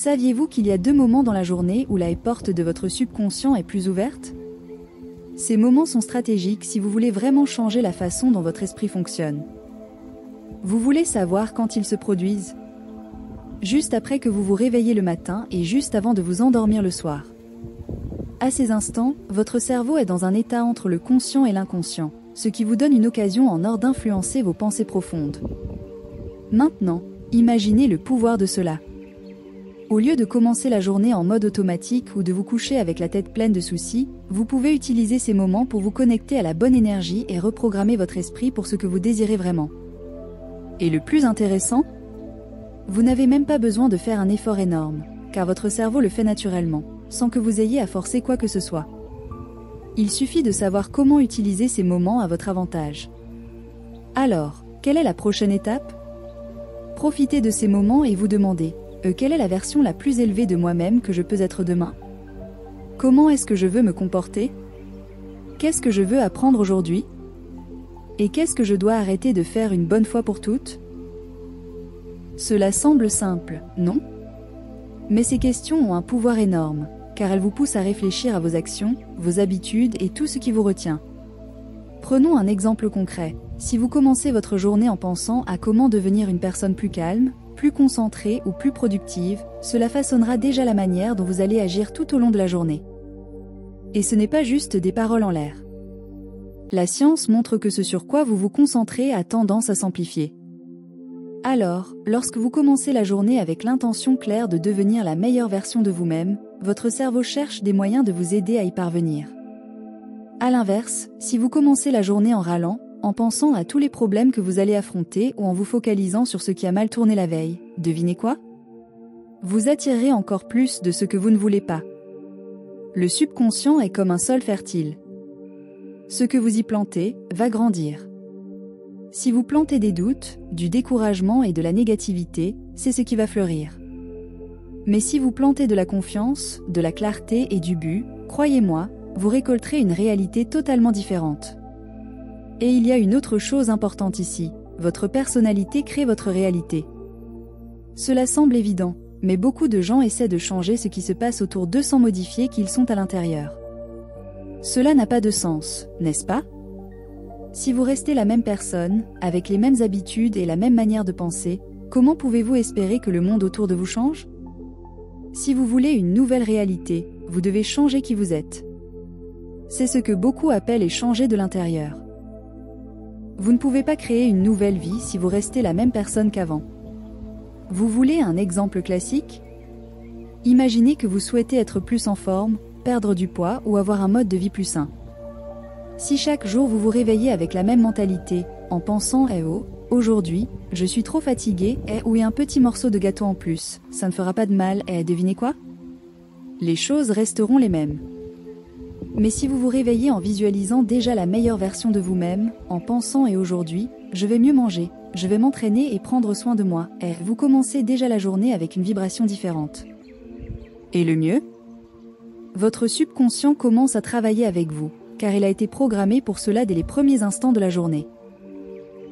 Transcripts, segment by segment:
Saviez-vous qu'il y a 2 moments dans la journée où la porte de votre subconscient est plus ouverte? Ces moments sont stratégiques si vous voulez vraiment changer la façon dont votre esprit fonctionne. Vous voulez savoir quand ils se produisent? Juste après que vous vous réveillez le matin et juste avant de vous endormir le soir. À ces instants, votre cerveau est dans un état entre le conscient et l'inconscient, ce qui vous donne une occasion en or d'influencer vos pensées profondes. Maintenant, imaginez le pouvoir de cela. Au lieu de commencer la journée en mode automatique ou de vous coucher avec la tête pleine de soucis, vous pouvez utiliser ces moments pour vous connecter à la bonne énergie et reprogrammer votre esprit pour ce que vous désirez vraiment. Et le plus intéressant, vous n'avez même pas besoin de faire un effort énorme, car votre cerveau le fait naturellement, sans que vous ayez à forcer quoi que ce soit. Il suffit de savoir comment utiliser ces moments à votre avantage. Alors, quelle est la prochaine étape? Profitez de ces moments et vous demandez, quelle est la version la plus élevée de moi-même que je peux être demain? Comment est-ce que je veux me comporter? Qu'est-ce que je veux apprendre aujourd'hui? Et qu'est-ce que je dois arrêter de faire une bonne fois pour toutes? Cela semble simple, non? Mais ces questions ont un pouvoir énorme, car elles vous poussent à réfléchir à vos actions, vos habitudes et tout ce qui vous retient. Prenons un exemple concret. Si vous commencez votre journée en pensant à comment devenir une personne plus calme, plus concentrée ou plus productive, cela façonnera déjà la manière dont vous allez agir tout au long de la journée. Et ce n'est pas juste des paroles en l'air. La science montre que ce sur quoi vous vous concentrez a tendance à s'amplifier. Alors, lorsque vous commencez la journée avec l'intention claire de devenir la meilleure version de vous-même, votre cerveau cherche des moyens de vous aider à y parvenir. À l'inverse, si vous commencez la journée en râlant, en pensant à tous les problèmes que vous allez affronter ou en vous focalisant sur ce qui a mal tourné la veille, devinez quoi? Vous attirerez encore plus de ce que vous ne voulez pas. Le subconscient est comme un sol fertile. Ce que vous y plantez va grandir. Si vous plantez des doutes, du découragement et de la négativité, c'est ce qui va fleurir. Mais si vous plantez de la confiance, de la clarté et du but, croyez-moi, vous récolterez une réalité totalement différente. Et il y a une autre chose importante ici, votre personnalité crée votre réalité. Cela semble évident, mais beaucoup de gens essaient de changer ce qui se passe autour d'eux sans modifier qui ils sont à l'intérieur. Cela n'a pas de sens, n'est-ce pas? Si vous restez la même personne, avec les mêmes habitudes et la même manière de penser, comment pouvez-vous espérer que le monde autour de vous change? Si vous voulez une nouvelle réalité, vous devez changer qui vous êtes. C'est ce que beaucoup appellent changer de l'intérieur. Vous ne pouvez pas créer une nouvelle vie si vous restez la même personne qu'avant. Vous voulez un exemple classique? Imaginez que vous souhaitez être plus en forme, perdre du poids ou avoir un mode de vie plus sain. Si chaque jour vous vous réveillez avec la même mentalité, en pensant « oh, aujourd'hui, je suis trop fatigué » ou un petit morceau de gâteau en plus, ça ne fera pas de mal devinez quoi? Les choses resteront les mêmes. Mais si vous vous réveillez en visualisant déjà la meilleure version de vous-même, en pensant « et aujourd'hui, je vais mieux manger, je vais m'entraîner et prendre soin de moi », vous commencez déjà la journée avec une vibration différente. Et le mieux? Votre subconscient commence à travailler avec vous, car il a été programmé pour cela dès les premiers instants de la journée.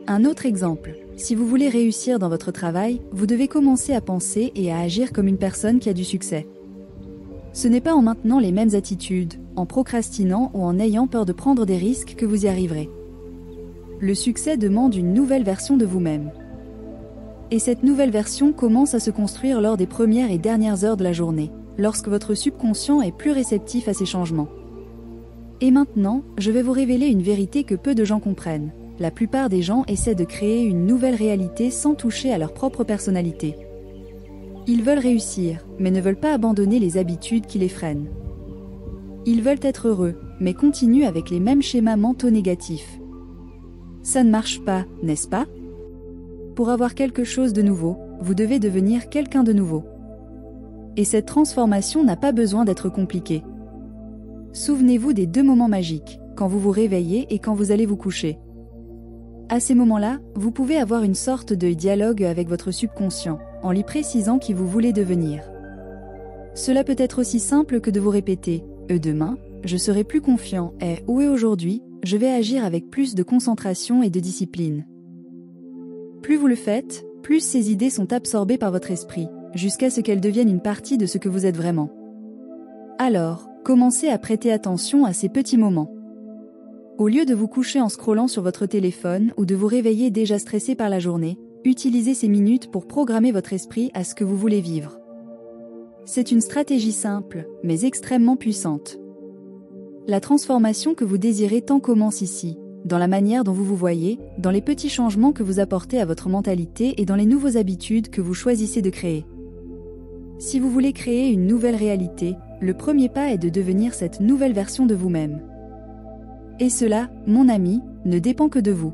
Un autre exemple, si vous voulez réussir dans votre travail, vous devez commencer à penser et à agir comme une personne qui a du succès. Ce n'est pas en maintenant les mêmes attitudes, en procrastinant ou en ayant peur de prendre des risques que vous y arriverez. Le succès demande une nouvelle version de vous-même. Et cette nouvelle version commence à se construire lors des premières et dernières heures de la journée, lorsque votre subconscient est plus réceptif à ces changements. Et maintenant, je vais vous révéler une vérité que peu de gens comprennent. La plupart des gens essaient de créer une nouvelle réalité sans toucher à leur propre personnalité. Ils veulent réussir, mais ne veulent pas abandonner les habitudes qui les freinent. Ils veulent être heureux, mais continuent avec les mêmes schémas mentaux négatifs. Ça ne marche pas, n'est-ce pas? Pour avoir quelque chose de nouveau, vous devez devenir quelqu'un de nouveau. Et cette transformation n'a pas besoin d'être compliquée. Souvenez-vous des 2 moments magiques, quand vous vous réveillez et quand vous allez vous coucher. À ces moments-là, vous pouvez avoir une sorte de dialogue avec votre subconscient, en lui précisant qui vous voulez devenir. Cela peut être aussi simple que de vous répéter « demain, je serai plus confiant » ou « aujourd'hui, je vais agir avec plus de concentration et de discipline ». Plus vous le faites, plus ces idées sont absorbées par votre esprit, jusqu'à ce qu'elles deviennent une partie de ce que vous êtes vraiment. Alors, commencez à prêter attention à ces petits moments. Au lieu de vous coucher en scrollant sur votre téléphone ou de vous réveiller déjà stressé par la journée, utilisez ces minutes pour programmer votre esprit à ce que vous voulez vivre. C'est une stratégie simple, mais extrêmement puissante. La transformation que vous désirez tant commence ici, dans la manière dont vous vous voyez, dans les petits changements que vous apportez à votre mentalité et dans les nouvelles habitudes que vous choisissez de créer. Si vous voulez créer une nouvelle réalité, le premier pas est de devenir cette nouvelle version de vous-même. Et cela, mon ami, ne dépend que de vous.